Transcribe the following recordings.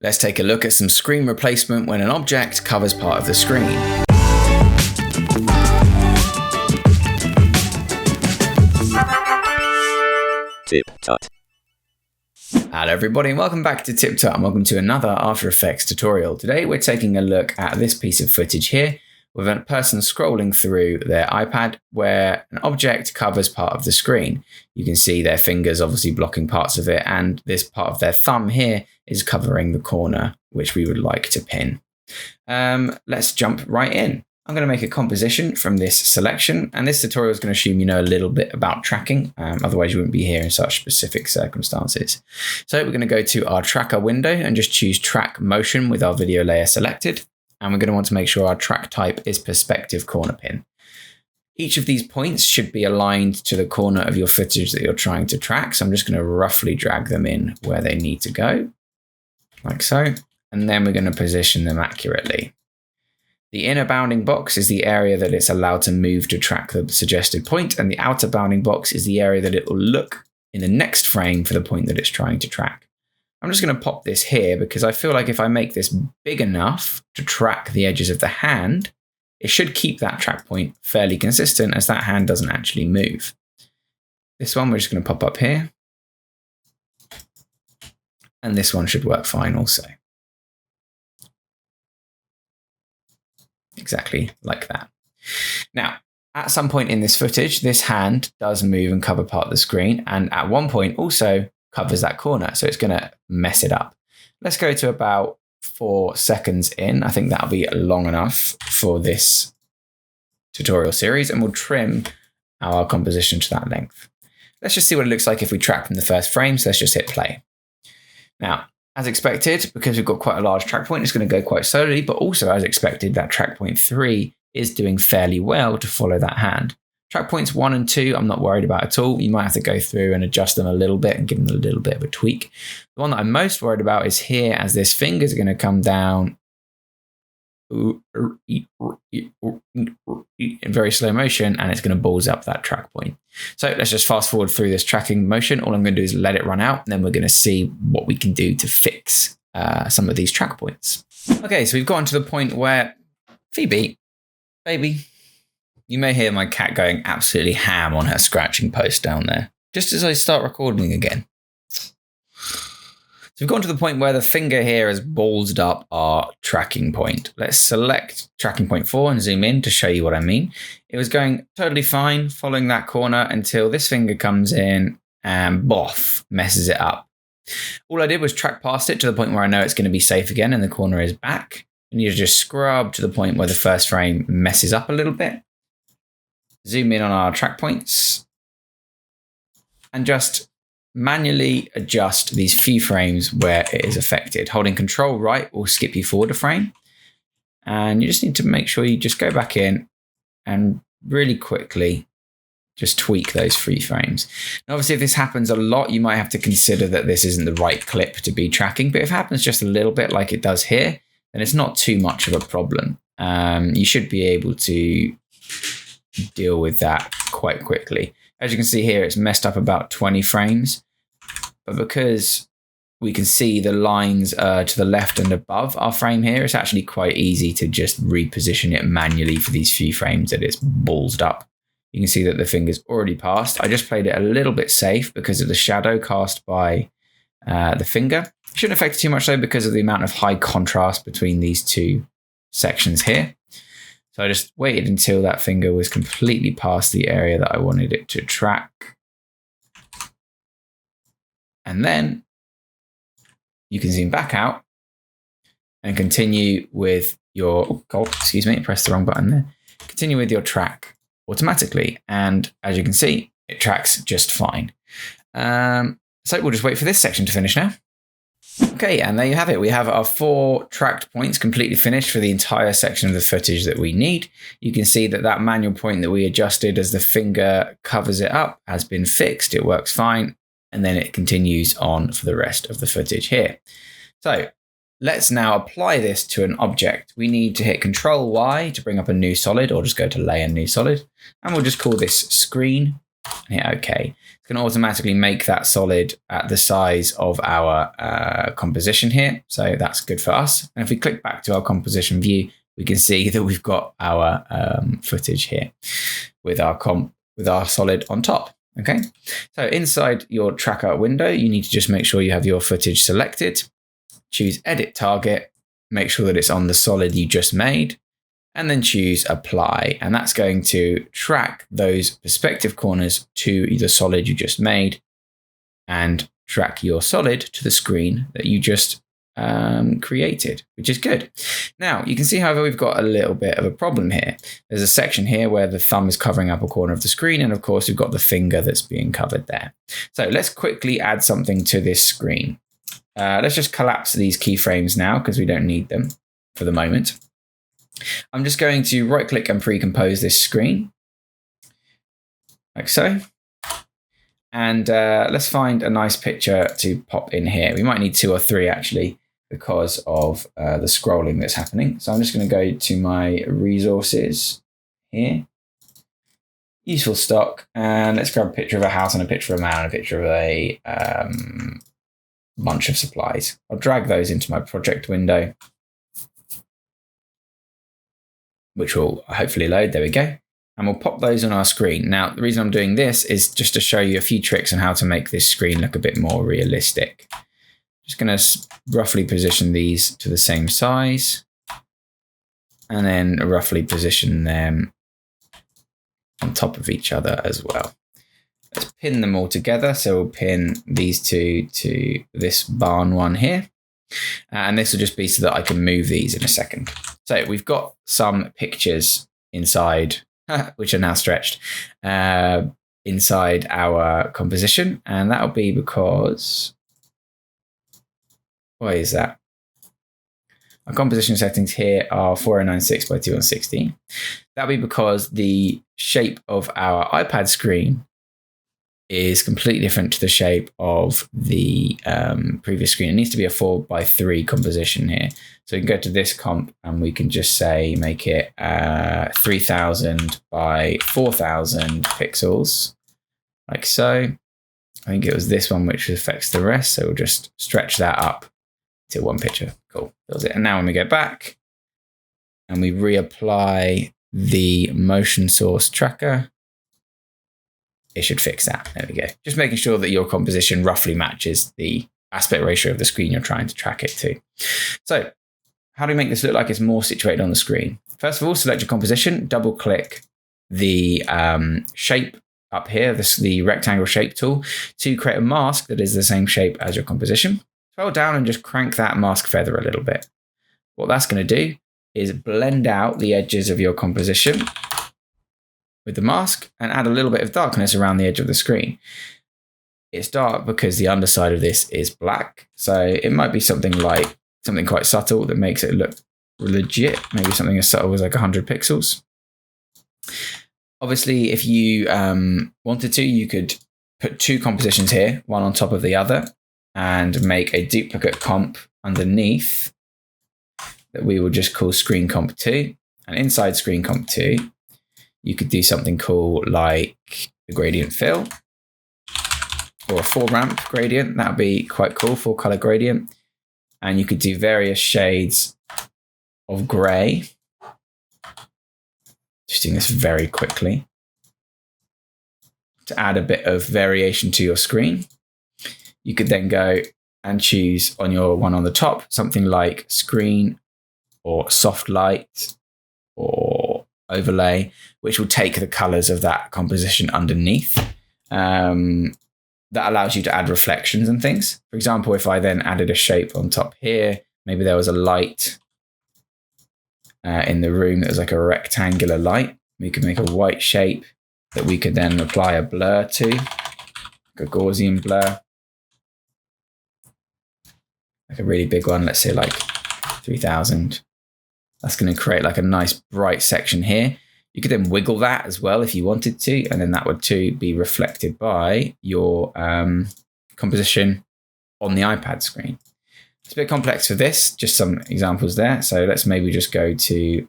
Let's take a look at some screen replacement when an object covers part of the screen. TipTut. Hello everybody and welcome back to TipTut and welcome to another After Effects tutorial. Today we're taking a look at this piece of footage here with a person scrolling through their iPad where an object covers part of the screen. You can see their fingers obviously blocking parts of it, and this part of their thumb here is covering the corner which we would like to pin. Let's jump right in. I'm going to make a composition from this selection, and this tutorial is going to assume you know a little bit about tracking, otherwise you wouldn't be here in such specific circumstances. So we're going to go to our tracker window and just choose track motion with our video layer selected, and we're going to want to make sure our track type is perspective corner pin. Each of these points should be aligned to the corner of your footage that you're trying to track, so I'm just going to roughly drag them in where they need to go, like so, and then we're going to position them accurately. The inner bounding box is the area that it's allowed to move to track the suggested point, and the outer bounding box is the area that it will look in the next frame for the point that it's trying to track. I'm just going to pop this here because I feel like if I make this big enough to track the edges of the hand, it should keep that track point fairly consistent as that hand doesn't actually move. This one we're just going to pop up here, and this one should work fine also. Exactly like that. Now, at some point in this footage, this hand does move and cover part of the screen, and at one point also covers that corner, so it's going to mess it up. Let's go to about 4 seconds in. I think that'll be long enough for this tutorial series, and we'll trim our composition to that length. Let's just see what it looks like if we track from the first frame, so let's just hit play. Now, as expected, because we've got quite a large track point, it's going to go quite slowly, but also as expected, that track point 3 is doing fairly well to follow that hand. Track points 1 and 2, I'm not worried about at all. You might have to go through and adjust them a little bit and give them a little bit of a tweak. The one that I'm most worried about is here, as this finger is going to come down in very slow motion, and it's going to balls up that track point. So let's just fast forward through this tracking motion. All I'm going to do is let it run out, and then we're going to see what we can do to fix some of these track points. Okay, so we've gotten to the point where, Phoebe, baby, you may hear my cat going absolutely ham on her scratching post down there, just as I start recording again. So we've gotten to the point where the finger here has ballsed up our tracking point. Let's select tracking point 4 and zoom in to show you what I mean. It was going totally fine following that corner until this finger comes in and boff, messes it up. All I did was track past it to the point where I know it's going to be safe again and the corner is back. I need to just scrub to the point where the first frame messes up a little bit. Zoom in on our track points and just manually adjust these few frames where it is affected. Holding Control right will skip you forward a frame, and you just need to make sure you just go back in and really quickly just tweak those 3 frames. Now, obviously, if this happens a lot, you might have to consider that this isn't the right clip to be tracking, but if it happens just a little bit like it does here, then it's not too much of a problem. You should be able to deal with that quite quickly. As you can see here, it's messed up about 20 frames, but because we can see the lines to the left and above our frame here, it's actually quite easy to just reposition it manually for these few frames that it's ballsed up. You can see that the finger's already passed. I just played it a little bit safe because of the shadow cast by the finger. It shouldn't affect it too much though because of the amount of high contrast between these 2 sections here. So I just waited until that finger was completely past the area that I wanted it to track. And then you can zoom back out and continue with your, press the wrong button there. Continue with your track automatically. And as you can see, it tracks just fine. So we'll just wait for this section to finish now. Okay, and there you have it. We have our 4 tracked points completely finished for the entire section of the footage that we need. You can see that that manual point that we adjusted as the finger covers it up has been fixed. It works fine. And then it continues on for the rest of the footage here. So let's now apply this to an object. We need to hit Control Y to bring up a new solid, or just go to Layer, New Solid. And we'll just call this Screen. and hit OK. It's going to automatically make that solid at the size of our composition here. So that's good for us. And if we click back to our composition view, we can see that we've got our footage here with our solid on top. Okay, so inside your tracker window, you need to just make sure you have your footage selected. Choose Edit Target, make sure that it's on the solid you just made, and then choose Apply. And that's going to track those perspective corners to the solid you just made and track your solid to the screen that you just created, which is good. Now, you can see, however, we've got a little bit of a problem here. There's a section here where the thumb is covering up a corner of the screen, and of course, we've got the finger that's being covered there. So let's quickly add something to this screen. Let's just collapse these keyframes now because we don't need them for the moment. I'm just going to right-click and pre-compose this screen, like so. And let's find a nice picture to pop in here. We might need 2 or 3 actually, because of the scrolling that's happening. So I'm just going to go to my resources here, useful stock, and let's grab a picture of a house and a picture of a man and a picture of a bunch of supplies. I'll drag those into my project window, which will hopefully load. There we go. And we'll pop those on our screen. Now, the reason I'm doing this is just to show you a few tricks on how to make this screen look a bit more realistic. Just going to roughly position these to the same size and then roughly position them on top of each other as well. Let's pin them all together. So we'll pin these two to this barn one here. And this will just be so that I can move these in a second. So we've got some pictures inside, which are now stretched, inside our composition. And that'll be because, why is that? Our composition settings here are 4096 by 2160. That'll be because the shape of our iPad screen is completely different to the shape of the previous screen. It needs to be a 4:3 composition here. So we can go to this comp and we can just say, make it 3000 by 4000 pixels, like so. I think it was this one which affects the rest. So we'll just stretch that up to one picture. Cool, that was it. And now when we go back and we reapply the motion source tracker, it should fix that. There we go. Just making sure that your composition roughly matches the aspect ratio of the screen you're trying to track it to. So how do we make this look like it's more situated on the screen? First of all, select your composition, double click the shape up here, the rectangle shape tool, to create a mask that is the same shape as your composition. Scroll down and just crank that mask feather a little bit. What that's going to do is blend out the edges of your composition with the mask and add a little bit of darkness around the edge of the screen. It's dark because the underside of this is black. So it might be something like something quite subtle that makes it look legit. Maybe something as subtle as like 100 pixels. Obviously, if you wanted to, you could put 2 compositions here, one on top of the other, and make a duplicate comp underneath that we will just call screen comp 2. And inside screen comp 2, you could do something cool like a gradient fill or a 4-ramp gradient. That would be quite cool, 4-color gradient. And you could do various shades of gray. Just doing this very quickly to add a bit of variation to your screen. You could then go and choose on your one on the top, something like screen or soft light or overlay, which will take the colors of that composition underneath. That allows you to add reflections and things. For example, if I then added a shape on top here, maybe there was a light in the room that was like a rectangular light. We could make a white shape that we could then apply a blur to, like a Gaussian blur. Like a really big one, let's say like 3000. That's going to create like a nice bright section here. You could then wiggle that as well if you wanted to, and then that would too be reflected by your composition on the iPad screen. It's a bit complex for this, just some examples there. So let's maybe just go to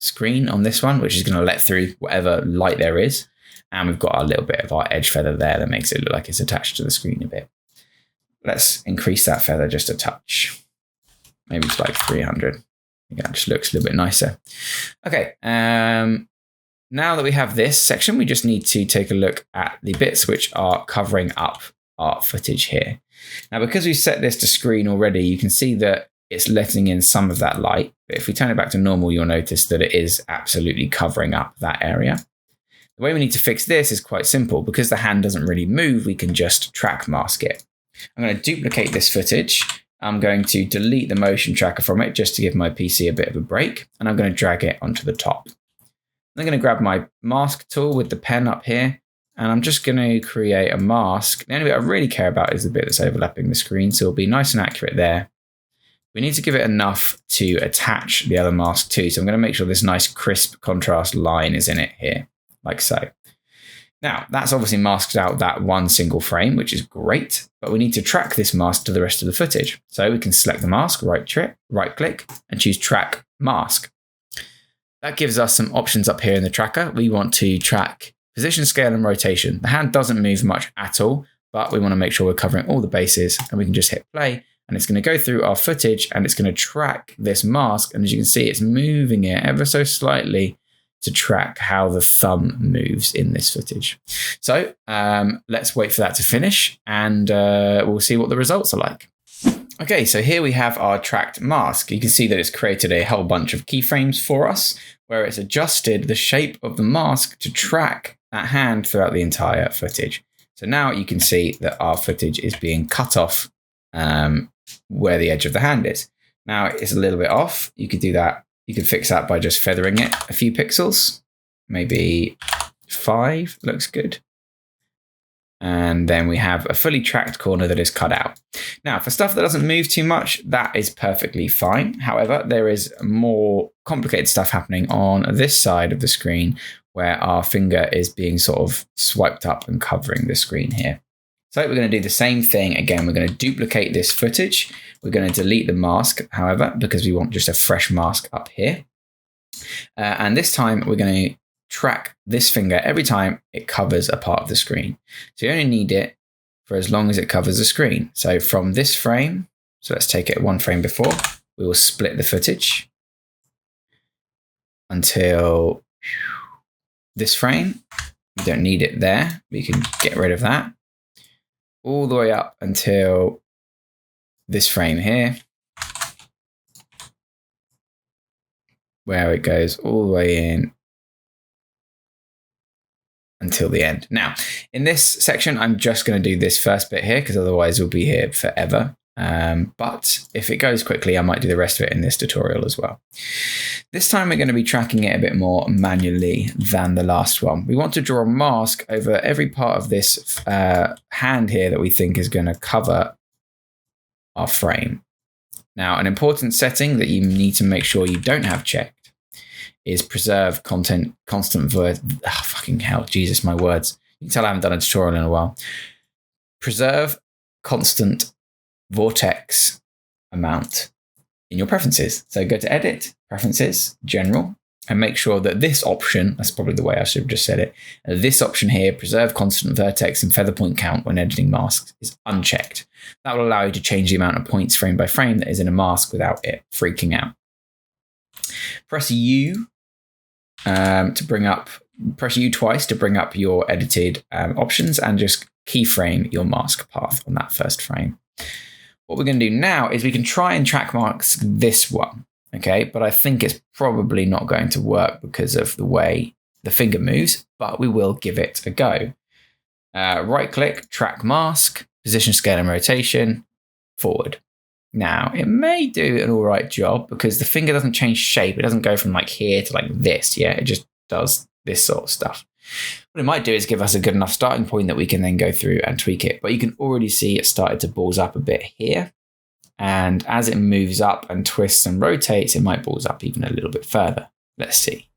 screen on this one, which is going to let through whatever light there is. And we've got a little bit of our edge feather there that makes it look like it's attached to the screen a bit. Let's increase that feather just a touch. Maybe it's like 300. That just looks a little bit nicer. Okay, now that we have this section, we just need to take a look at the bits which are covering up our footage here. Now, because we've set this to screen already, you can see that it's letting in some of that light. But if we turn it back to normal, you'll notice that it is absolutely covering up that area. The way we need to fix this is quite simple. Because the hand doesn't really move, we can just track mask it. I'm going to duplicate this footage. I'm going to delete the motion tracker from it just to give my PC a bit of a break. And I'm going to drag it onto the top. I'm going to grab my mask tool with the pen up here, and I'm just going to create a mask. The only bit I really care about is the bit that's overlapping the screen, so it'll be nice and accurate there. We need to give it enough to attach the other mask to, so I'm going to make sure this nice crisp contrast line is in it here, like so. Now, that's obviously masked out that one single frame, which is great, but we need to track this mask to the rest of the footage. So we can select the mask, right click, and choose Track Mask. That gives us some options up here in the tracker. We want to track position, scale, and rotation. The hand doesn't move much at all, but we want to make sure we're covering all the bases, and we can just hit play, and it's going to go through our footage, and it's going to track this mask. And as you can see, it's moving it ever so slightly to track how the thumb moves in this footage. So let's wait for that to finish, and we'll see what the results are like. Okay, so here we have our tracked mask. You can see that it's created a whole bunch of keyframes for us, where it's adjusted the shape of the mask to track that hand throughout the entire footage. So now you can see that our footage is being cut off where the edge of the hand is. Now it's a little bit off. You could do that. You could fix that by just feathering it a few pixels. Maybe 5 looks good. And then we have a fully tracked corner that is cut out. Now, for stuff that doesn't move too much, that is perfectly fine. However, there is more complicated stuff happening on this side of the screen where our finger is being sort of swiped up and covering the screen here. So we're going to do the same thing again. We're going to duplicate this footage. We're going to delete the mask, however, because we want just a fresh mask up here. And this time we're going to track this finger every time it covers a part of the screen. So you only need it for as long as it covers the screen. So from this frame, so let's take it one frame before, we will split the footage until this frame. We don't need it there. We can get rid of that. All the way up until this frame here, where it goes all the way in until the end. Now, in this section, I'm just going to do this first bit here because otherwise we'll be here forever. But if it goes quickly, I might do the rest of it in this tutorial as well. This time we're going to be tracking it a bit more manually than the last one. We want to draw a mask over every part of this hand here that we think is going to cover our frame. Now, an important setting that you need to make sure you don't have checked is preserve constant fucking hell, Jesus, my words. You can tell I haven't done a tutorial in a while. Preserve constant vortex amount in your preferences. So go to Edit, Preferences, General, and make sure that this option, that's probably the way I should have just said it, this option here, Preserve Constant Vertex and Feather Point Count when editing masks, is unchecked. That will allow you to change the amount of points frame by frame that is in a mask without it freaking out. Press U press U twice to bring up your edited options and just keyframe your mask path on that first frame. What we're going to do now is we can try and track mask this one, okay? But I think it's probably not going to work because of the way the finger moves, but we will give it a go. Right click, track mask, position, scale, and rotation, forward. Now, it may do an all right job because the finger doesn't change shape. It doesn't go from like here to like this. Yeah, it just does this sort of stuff. What it might do is give us a good enough starting point that we can then go through and tweak it. But you can already see it started to balls up a bit here. And as it moves up and twists and rotates, it might balls up even a little bit further. Let's see.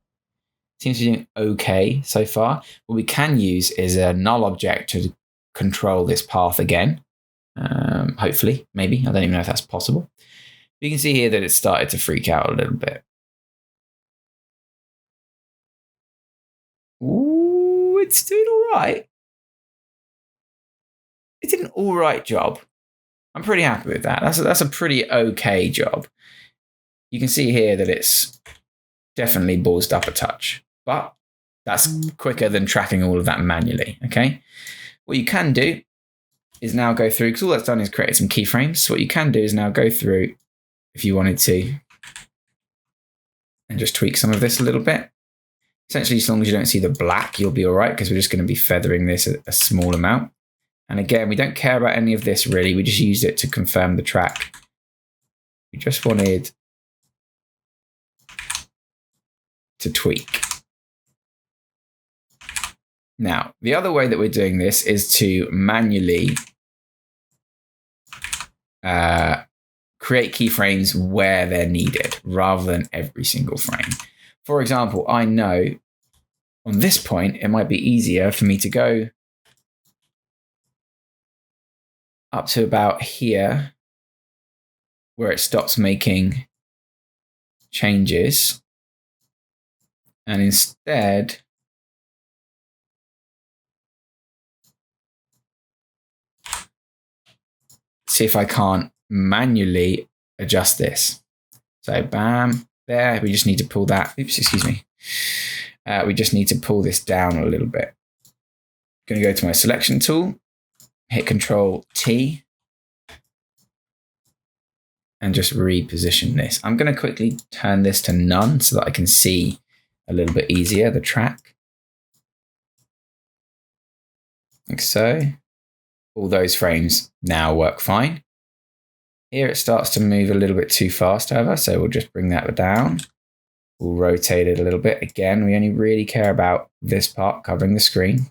Seems to be doing okay so far. What we can use is a null object to control this path again. Hopefully, maybe. I don't even know if that's possible. You can see here that it started to freak out a little bit. Ooh, it's doing all right. It did an all right job. I'm pretty happy with that. That's a pretty okay job. You can see here that it's definitely ballsed up a touch, but that's quicker than tracking all of that manually, okay? What you can do is now go through, because all that's done is create some keyframes. So what you can do is now go through, if you wanted to, and just tweak some of this a little bit. Essentially, as long as you don't see the black, you'll be all right, because we're just going to be feathering this a small amount. And again, we don't care about any of this really. We just used it to confirm the track. We just wanted to tweak. Now, the other way that we're doing this is to manually create keyframes where they're needed rather than every single frame. For example, I know on this point, it might be easier for me to go up to about here where it stops making changes, and instead see if I can't manually adjust this. So bam, there, we just need to pull that, oops, excuse me. We just need to pull this down a little bit. I'm going to go to my selection tool, hit Control T, and just reposition this. I'm going to quickly turn this to none so that I can see a little bit easier the track. Like so. All those frames now work fine. Here it starts to move a little bit too fast, however, so we'll just bring that down. We'll rotate it a little bit. Again, we only really care about this part covering the screen.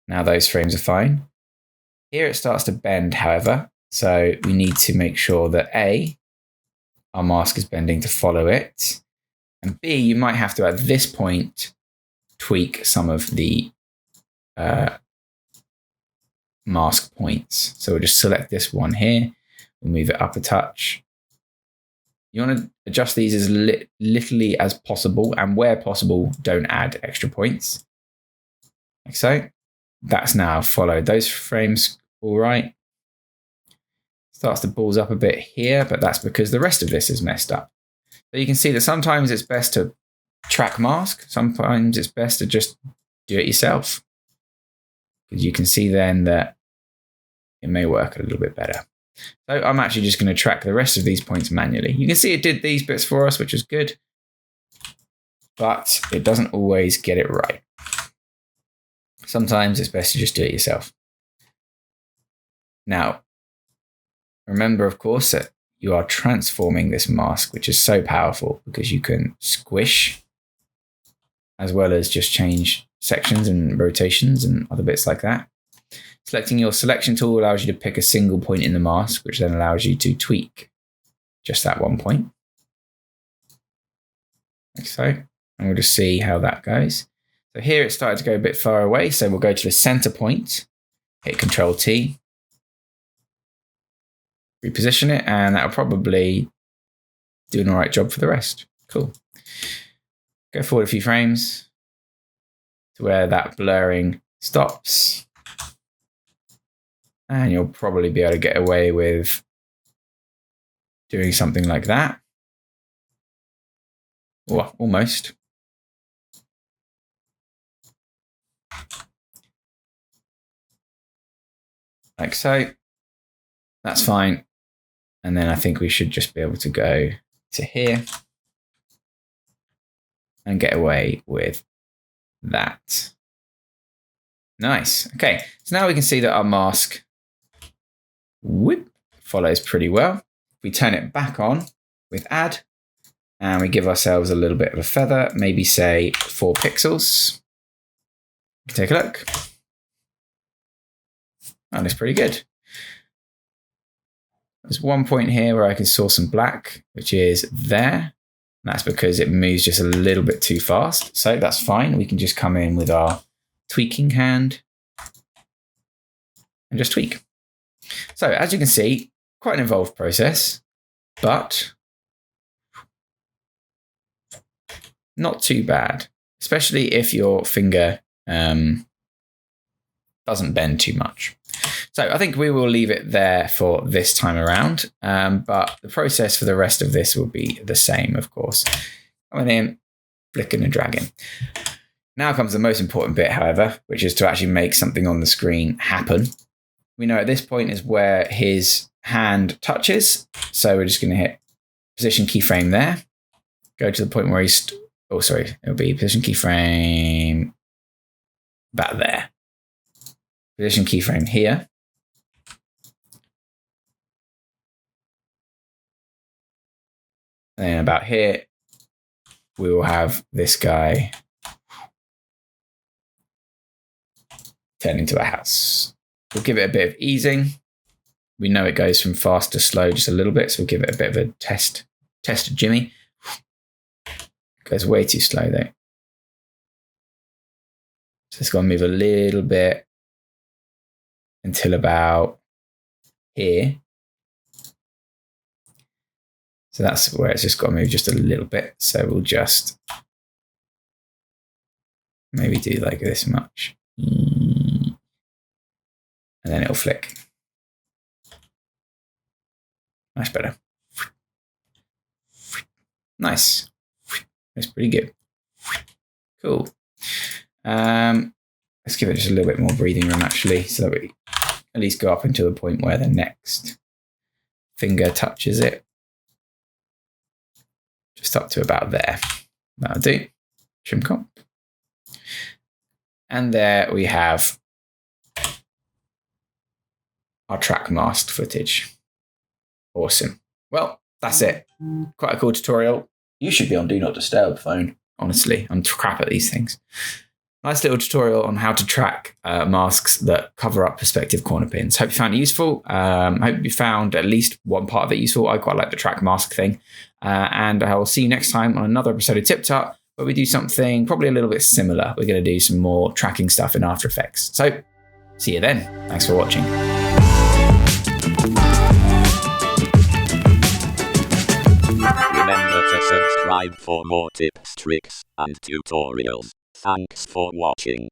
Now those frames are fine. Here it starts to bend, however, so we need to make sure that A, our mask is bending to follow it, and B, you might have to, at this point, tweak some of the mask points. So we'll just select this one here. We'll move it up a touch. You want to adjust these as little as possible, and where possible, don't add extra points. Like so. That's now followed those frames all right. Starts to balls up a bit here, but that's because the rest of this is messed up. So you can see that sometimes it's best to track mask. Sometimes it's best to just do it yourself. Because you can see then that it may work a little bit better. So I'm actually just going to track the rest of these points manually. You can see it did these bits for us, which is good, but it doesn't always get it right. Sometimes it's best to just do it yourself. Now, remember, of course, that you are transforming this mask, which is so powerful because you can squish as well as just change sections and rotations and other bits like that. Selecting your selection tool allows you to pick a single point in the mask, which then allows you to tweak just that one point. Like so. And we'll just see how that goes. So here it started to go a bit far away, so we'll go to the center point, hit Control T, reposition it, and that'll probably do an all right job for the rest. Cool. Go forward a few frames to where that blurring stops. And you'll probably be able to get away with doing something like that. Well, almost. Like so. That's fine. And then I think we should just be able to go to here and get away with that. Nice. Okay, so now we can see that our mask follows pretty well. If we turn it back on with add and we give ourselves a little bit of a feather, maybe say 4 pixels. Take a look. That looks pretty good. There's one point here where I can saw some black, which is there. And that's because it moves just a little bit too fast. So that's fine. We can just come in with our tweaking hand and just tweak. So as you can see, quite an involved process, but not too bad, especially if your finger doesn't bend too much. So I think we will leave it there for this time around. But the process for the rest of this will be the same, of course. Coming in, flicking and dragging. Now comes the most important bit, however, which is to actually make something on the screen happen. We know at this point is where his hand touches. So we're just going to hit position keyframe there. Go to the point where he's... it'll be position keyframe about there. Position keyframe here. And then about here, we will have this guy turn into a house. We'll give it a bit of easing. We know it goes from fast to slow just a little bit, so we'll give it a bit of a test Jimmy. Goes way too slow though. So it's got to move a little bit until about here. So that's where it's just got to move just a little bit. So we'll just maybe do like this much. And then it'll flick. That's better. Nice. That's pretty good. Cool. Let's give it just a little bit more breathing room actually, so that we at least go up until the point where the next finger touches it. Just up to about there. That'll do. Trim comp. And there we have our track mask footage. Awesome. Well, that's it. Quite a cool tutorial. You should be on Do Not Disturb phone, honestly. I'm crap at these things. Nice little tutorial on how to track masks that cover up perspective corner pins. Hope you found it useful. Hope you found at least one part of it useful. I quite like the track mask thing. And I will see you next time on another episode of TipTut, where we do something probably a little bit similar. We're going to do some more tracking stuff in After Effects. So, see you then. Thanks for watching. Remember to subscribe for more tips, tricks, and tutorials. Thanks for watching.